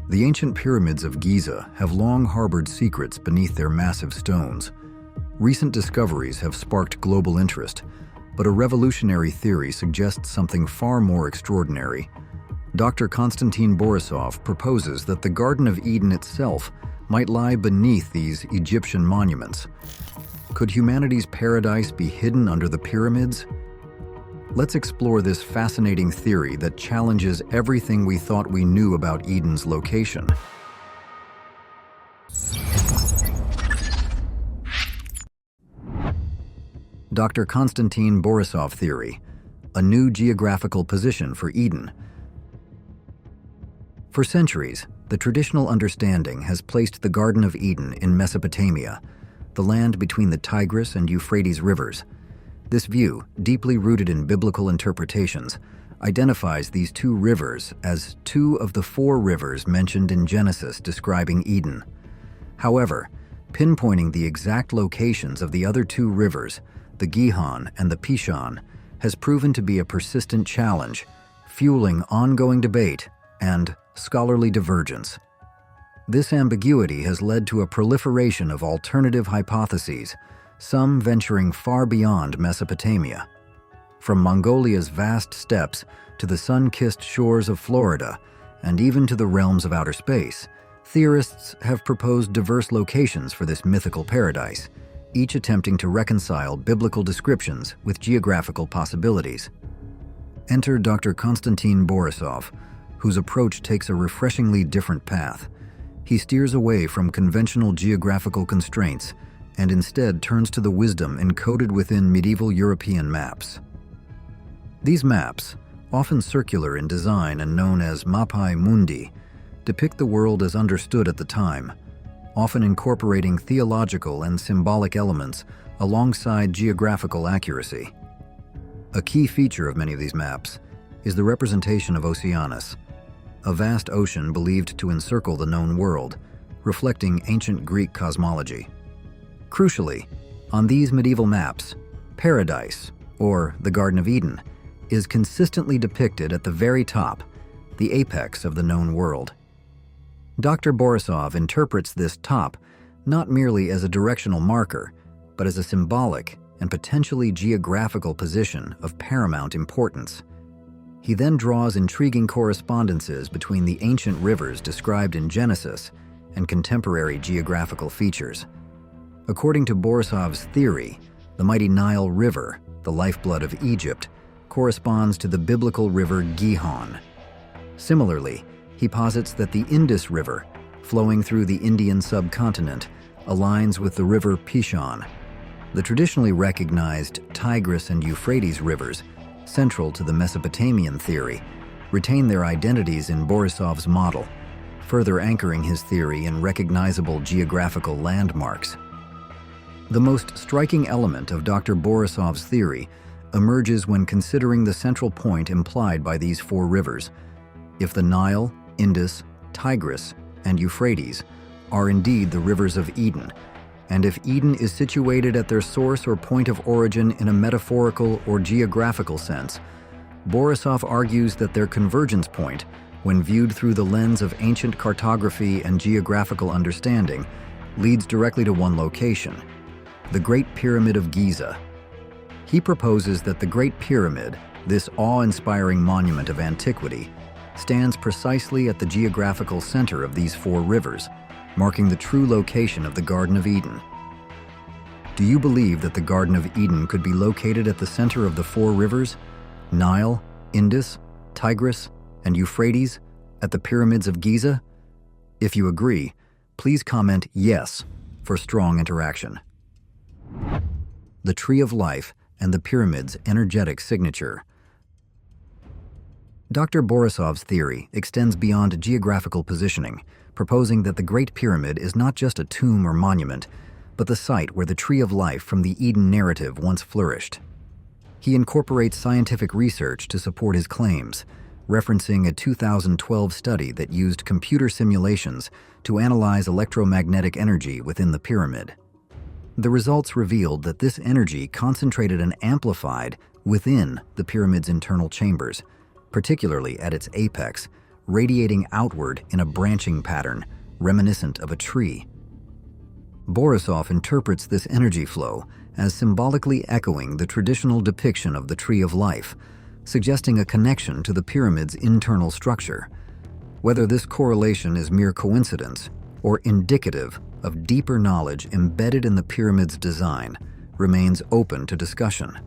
The ancient pyramids of Giza have long harbored secrets beneath their massive stones. Recent discoveries have sparked global interest, but a revolutionary theory suggests something far more extraordinary. Dr. Konstantin Borisov proposes that the Garden of Eden itself might lie beneath these Egyptian monuments. Could humanity's paradise be hidden under the pyramids? Let's explore this fascinating theory that challenges everything we thought we knew about Eden's location. Dr. Konstantin Borisov theory, a new geographical position for Eden. For centuries, the traditional understanding has placed the Garden of Eden in Mesopotamia, the land between the Tigris and Euphrates rivers. This view, deeply rooted in biblical interpretations, identifies these two rivers as two of the four rivers mentioned in Genesis describing Eden. However, pinpointing the exact locations of the other two rivers, the Gihon and the Pishon, has proven to be a persistent challenge, fueling ongoing debate and scholarly divergence. This ambiguity has led to a proliferation of alternative hypotheses, some venturing far beyond Mesopotamia. From Mongolia's vast steppes to the sun-kissed shores of Florida, and even to the realms of outer space, theorists have proposed diverse locations for this mythical paradise, each attempting to reconcile biblical descriptions with geographical possibilities. Enter Dr. Konstantin Borisov, whose approach takes a refreshingly different path. He steers away from conventional geographical constraints and instead turns to the wisdom encoded within medieval European maps. These maps, often circular in design and known as Mappae Mundi, depict the world as understood at the time, often incorporating theological and symbolic elements alongside geographical accuracy. A key feature of many of these maps is the representation of Oceanus, a vast ocean believed to encircle the known world, reflecting ancient Greek cosmology. Crucially, on these medieval maps, paradise, or the Garden of Eden, is consistently depicted at the very top, the apex of the known world. Dr. Borisov interprets this top not merely as a directional marker, but as a symbolic and potentially geographical position of paramount importance. He then draws intriguing correspondences between the ancient rivers described in Genesis and contemporary geographical features. According to Borisov's theory, the mighty Nile River, the lifeblood of Egypt, corresponds to the biblical river Gihon. Similarly, he posits that the Indus River, flowing through the Indian subcontinent, aligns with the river Pishon. The traditionally recognized Tigris and Euphrates rivers, central to the Mesopotamian theory, retain their identities in Borisov's model, further anchoring his theory in recognizable geographical landmarks. The most striking element of Dr. Borisov's theory emerges when considering the central point implied by these four rivers. If the Nile, Indus, Tigris, and Euphrates are indeed the rivers of Eden, and if Eden is situated at their source or point of origin in a metaphorical or geographical sense, Borisov argues that their convergence point, when viewed through the lens of ancient cartography and geographical understanding, leads directly to one location: the Great Pyramid of Giza. He proposes that the Great Pyramid, this awe-inspiring monument of antiquity, stands precisely at the geographical center of these four rivers, marking the true location of the Garden of Eden. Do you believe that the Garden of Eden could be located at the center of the four rivers, Nile, Indus, Tigris, and Euphrates, at the pyramids of Giza? If you agree, please comment yes for strong interaction. The Tree of Life and the pyramid's energetic signature. Dr. Borisov's theory extends beyond geographical positioning, proposing that the Great Pyramid is not just a tomb or monument, but the site where the Tree of Life from the Eden narrative once flourished. He incorporates scientific research to support his claims, referencing a 2012 study that used computer simulations to analyze electromagnetic energy within the pyramid. The results revealed that this energy concentrated and amplified within the pyramid's internal chambers, particularly at its apex, radiating outward in a branching pattern reminiscent of a tree. Borisov interprets this energy flow as symbolically echoing the traditional depiction of the Tree of Life, suggesting a connection to the pyramid's internal structure. Whether this correlation is mere coincidence or indicative of deeper knowledge embedded in the pyramid's design remains open to discussion.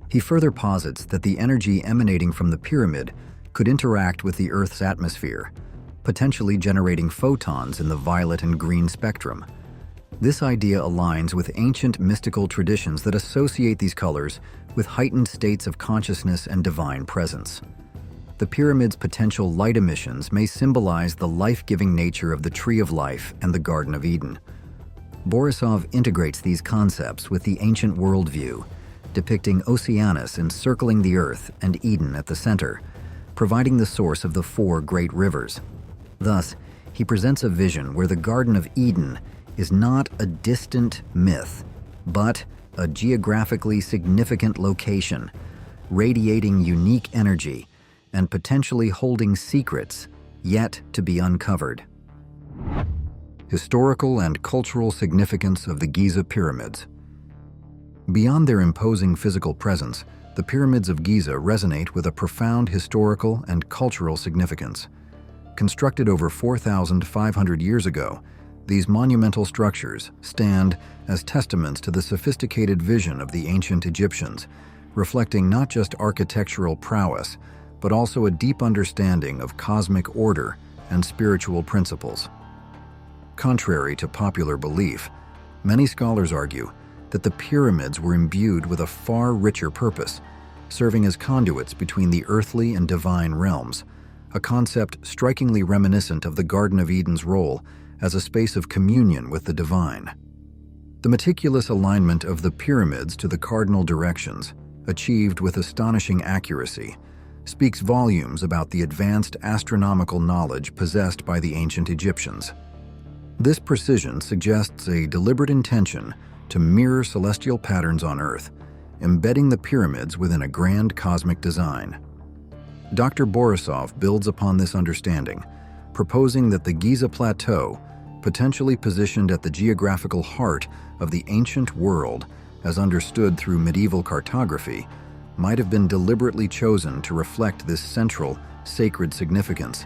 He further posits that the energy emanating from the pyramid could interact with the Earth's atmosphere, potentially generating photons in the violet and green spectrum. This idea aligns with ancient mystical traditions that associate these colors with heightened states of consciousness and divine presence. The pyramid's potential light emissions may symbolize the life-giving nature of the Tree of Life and the Garden of Eden. Borisov integrates these concepts with the ancient worldview, depicting Oceanus encircling the Earth and Eden at the center, providing the source of the four great rivers. Thus, he presents a vision where the Garden of Eden is not a distant myth, but a geographically significant location, radiating unique energy and potentially holding secrets yet to be uncovered. Historical and cultural significance of the Giza pyramids. Beyond their imposing physical presence, the pyramids of Giza resonate with a profound historical and cultural significance. Constructed over 4,500 years ago, these monumental structures stand as testaments to the sophisticated vision of the ancient Egyptians, reflecting not just architectural prowess, but also a deep understanding of cosmic order and spiritual principles. Contrary to popular belief, many scholars argue that the pyramids were imbued with a far richer purpose, serving as conduits between the earthly and divine realms, a concept strikingly reminiscent of the Garden of Eden's role as a space of communion with the divine. The meticulous alignment of the pyramids to the cardinal directions, achieved with astonishing accuracy, speaks volumes about the advanced astronomical knowledge possessed by the ancient Egyptians. This precision suggests a deliberate intention to mirror celestial patterns on Earth, embedding the pyramids within a grand cosmic design. Dr. Borisov builds upon this understanding, proposing that the Giza Plateau, potentially positioned at the geographical heart of the ancient world as understood through medieval cartography, might have been deliberately chosen to reflect this central, sacred significance,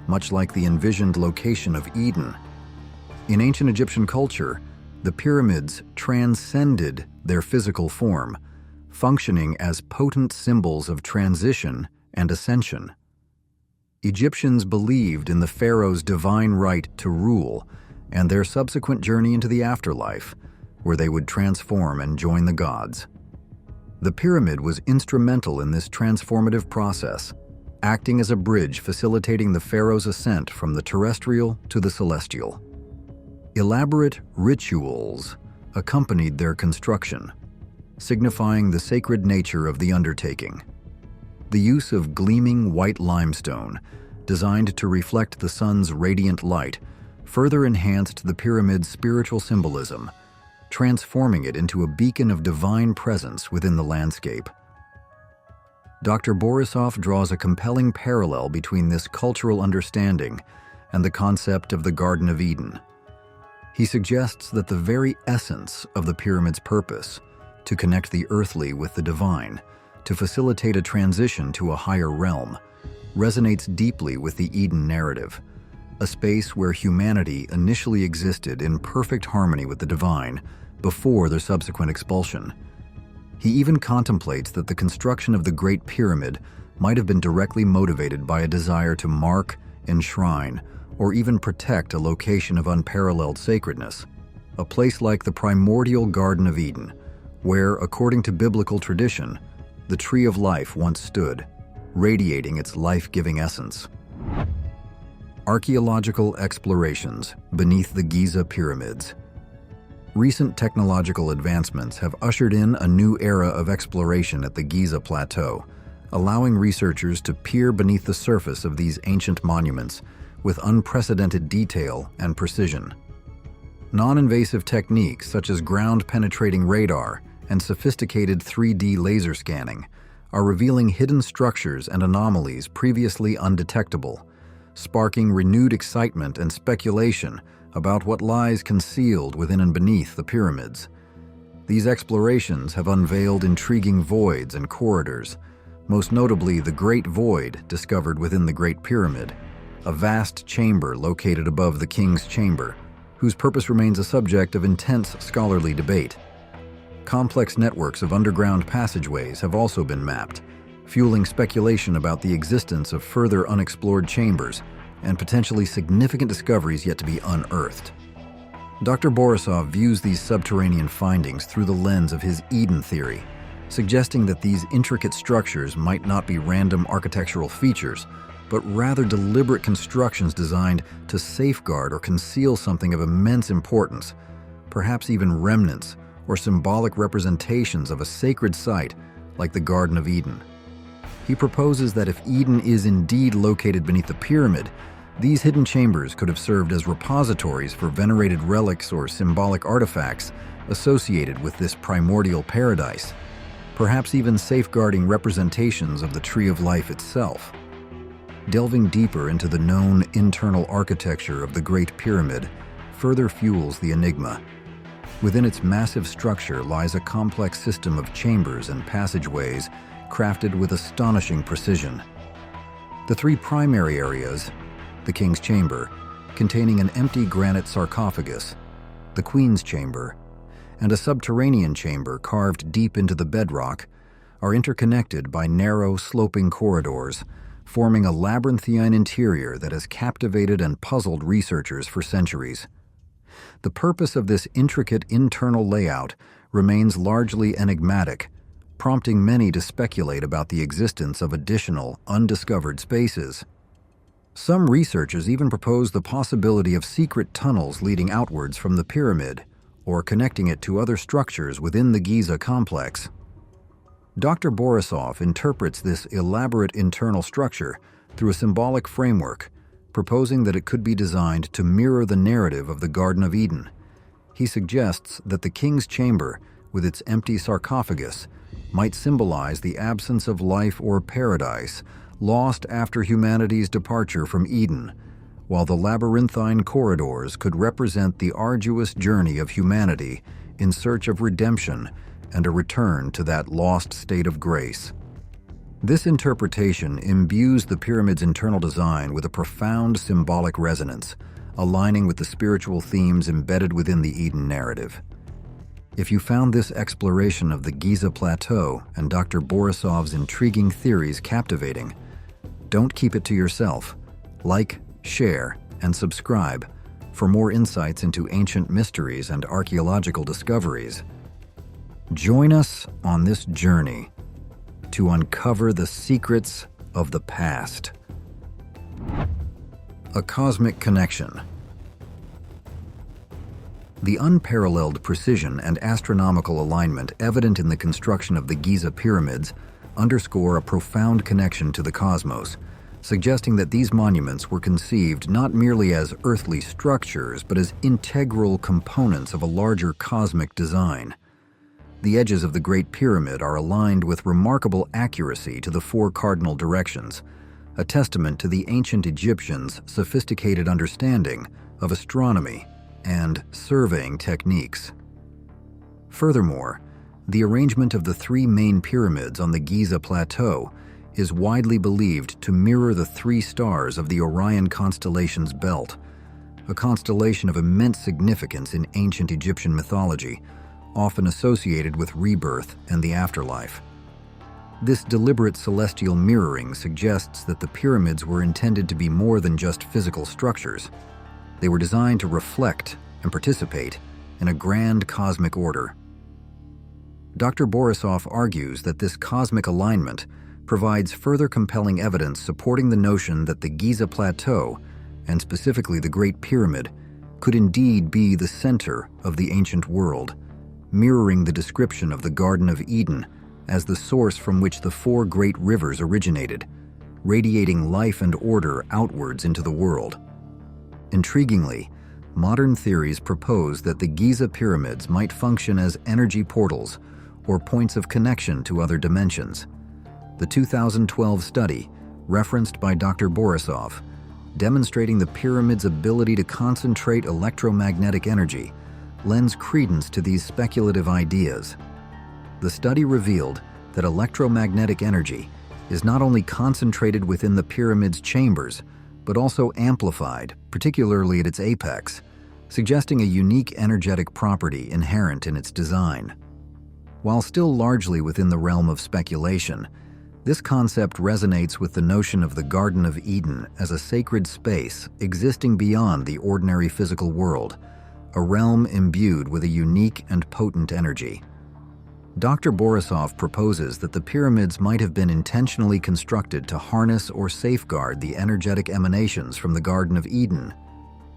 much like the envisioned location of Eden. In ancient Egyptian culture, the pyramids transcended their physical form, functioning as potent symbols of transition and ascension. Egyptians believed in the pharaoh's divine right to rule and their subsequent journey into the afterlife, where they would transform and join the gods. The pyramid was instrumental in this transformative process, acting as a bridge facilitating the pharaoh's ascent from the terrestrial to the celestial. Elaborate rituals accompanied their construction, signifying the sacred nature of the undertaking. The use of gleaming white limestone, designed to reflect the sun's radiant light, further enhanced the pyramid's spiritual symbolism, transforming it into a beacon of divine presence within the landscape. Dr. Borisov draws a compelling parallel between this cultural understanding and the concept of the Garden of Eden. He suggests that the very essence of the pyramid's purpose, to connect the earthly with the divine, to facilitate a transition to a higher realm, resonates deeply with the Eden narrative, a space where humanity initially existed in perfect harmony with the divine before their subsequent expulsion. He even contemplates that the construction of the Great Pyramid might have been directly motivated by a desire to mark, enshrine, or even protect a location of unparalleled sacredness, a place like the primordial Garden of Eden, where, according to biblical tradition, the Tree of Life once stood, radiating its life-giving essence. Archaeological Explorations beneath the Giza pyramids. Recent technological advancements have ushered in a new era of exploration at the Giza Plateau, allowing researchers to peer beneath the surface of these ancient monuments with unprecedented detail and precision. Non-invasive techniques such as ground-penetrating radar and sophisticated 3D laser scanning are revealing hidden structures and anomalies previously undetectable, sparking renewed excitement and speculation about what lies concealed within and beneath the pyramids. These explorations have unveiled intriguing voids and corridors, most notably the Great Void discovered within the Great Pyramid, a vast chamber located above the King's Chamber, whose purpose remains a subject of intense scholarly debate. Complex networks of underground passageways have also been mapped, fueling speculation about the existence of further unexplored chambers and potentially significant discoveries yet to be unearthed. Dr. Borisov views these subterranean findings through the lens of his Eden theory, suggesting that these intricate structures might not be random architectural features, but rather deliberate constructions designed to safeguard or conceal something of immense importance, perhaps even remnants or symbolic representations of a sacred site like the Garden of Eden. He proposes that if Eden is indeed located beneath the pyramid, these hidden chambers could have served as repositories for venerated relics or symbolic artifacts associated with this primordial paradise, perhaps even safeguarding representations of the Tree of Life itself. Delving deeper into the known internal architecture of the Great Pyramid further fuels the enigma. Within its massive structure lies a complex system of chambers and passageways crafted with astonishing precision. The three primary areas, the King's Chamber, containing an empty granite sarcophagus, the Queen's Chamber, and a subterranean chamber carved deep into the bedrock, are interconnected by narrow, sloping corridors, forming a labyrinthine interior that has captivated and puzzled researchers for centuries. The purpose of this intricate internal layout remains largely enigmatic, prompting many to speculate about the existence of additional, undiscovered spaces. Some researchers even propose the possibility of secret tunnels leading outwards from the pyramid, or connecting it to other structures within the Giza complex. Dr. Borisov interprets this elaborate internal structure through a symbolic framework, proposing that it could be designed to mirror the narrative of the Garden of Eden. He suggests that the King's Chamber, with its empty sarcophagus, might symbolize the absence of life or paradise lost after humanity's departure from Eden, while the labyrinthine corridors could represent the arduous journey of humanity in search of redemption and a return to that lost state of grace. This interpretation imbues the pyramid's internal design with a profound symbolic resonance, aligning with the spiritual themes embedded within the Eden narrative. If you found this exploration of the Giza Plateau and Dr. Borisov's intriguing theories captivating, don't keep it to yourself. Like, share, and subscribe for more insights into ancient mysteries and archaeological discoveries. Join us on this journey to uncover the secrets of the past. A cosmic connection. The unparalleled precision and astronomical alignment evident in the construction of the Giza pyramids underscore a profound connection to the cosmos, suggesting that these monuments were conceived not merely as earthly structures, but as integral components of a larger cosmic design. The edges of the Great Pyramid are aligned with remarkable accuracy to the four cardinal directions, a testament to the ancient Egyptians' sophisticated understanding of astronomy and surveying techniques. Furthermore, the arrangement of the three main pyramids on the Giza Plateau is widely believed to mirror the three stars of the Orion constellation's belt, a constellation of immense significance in ancient Egyptian mythology, often associated with rebirth and the afterlife. This deliberate celestial mirroring suggests that the pyramids were intended to be more than just physical structures. They were designed to reflect and participate in a grand cosmic order. Dr. Borisov argues that this cosmic alignment provides further compelling evidence supporting the notion that the Giza Plateau, and specifically the Great Pyramid, could indeed be the center of the ancient world, mirroring the description of the Garden of Eden as the source from which the four great rivers originated, radiating life and order outwards into the world. Intriguingly, modern theories propose that the Giza pyramids might function as energy portals or points of connection to other dimensions. The 2012 study, referenced by Dr. Borisov, demonstrating the pyramid's ability to concentrate electromagnetic energy, lends credence to these speculative ideas. The study revealed that electromagnetic energy is not only concentrated within the pyramid's chambers, but also amplified, particularly at its apex, suggesting a unique energetic property inherent in its design. While still largely within the realm of speculation, this concept resonates with the notion of the Garden of Eden as a sacred space existing beyond the ordinary physical world, a realm imbued with a unique and potent energy. Dr. Borisov proposes that the pyramids might have been intentionally constructed to harness or safeguard the energetic emanations from the Garden of Eden,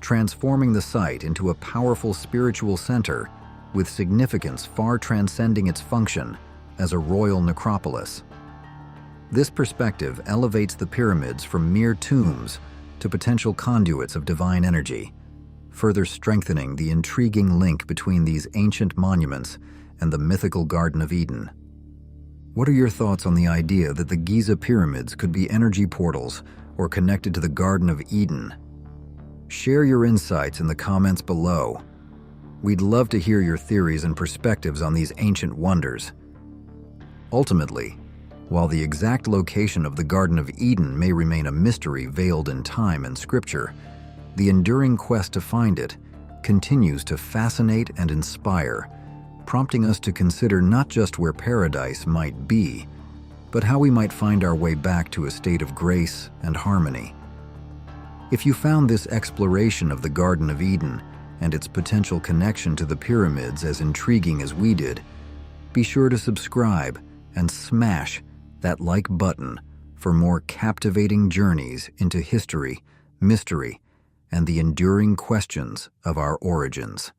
transforming the site into a powerful spiritual center with significance far transcending its function as a royal necropolis. This perspective elevates the pyramids from mere tombs to potential conduits of divine energy, further strengthening the intriguing link between these ancient monuments and the mythical Garden of Eden. What are your thoughts on the idea that the Giza pyramids could be energy portals or connected to the Garden of Eden? Share your insights in the comments below. We'd love to hear your theories and perspectives on these ancient wonders. Ultimately, while the exact location of the Garden of Eden may remain a mystery veiled in time and scripture, the enduring quest to find it continues to fascinate and inspire, prompting us to consider not just where paradise might be, but how we might find our way back to a state of grace and harmony. If you found this exploration of the Garden of Eden and its potential connection to the pyramids as intriguing as we did, be sure to subscribe and smash that like button for more captivating journeys into history, mystery, and the enduring questions of our origins.